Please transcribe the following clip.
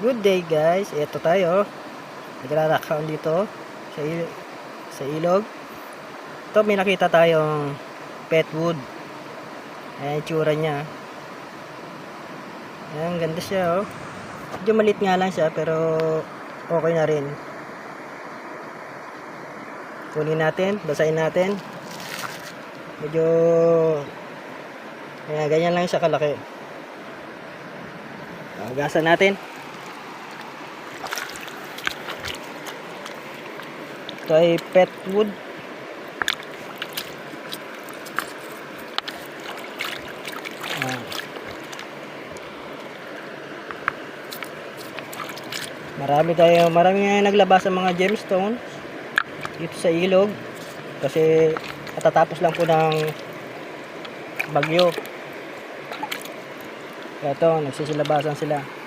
Good day guys, ito tayo. Nagra-rockhound dito sa ilog. Ito may nakita tayong pet wood. Ayan yung tsura niya. Ayan, ganda siya oh. Medyo malit nga lang siya pero okay na rin. Kunin natin, basahin natin. Medyo ayan, ganyan lang siya kalaki. Gasan natin. Ito ay pet wood. Marami nga naglabas ang mga gemstones dito sa ilog kasi katatapos lang po ng bagyo. Ito, nagsisilabasan sila.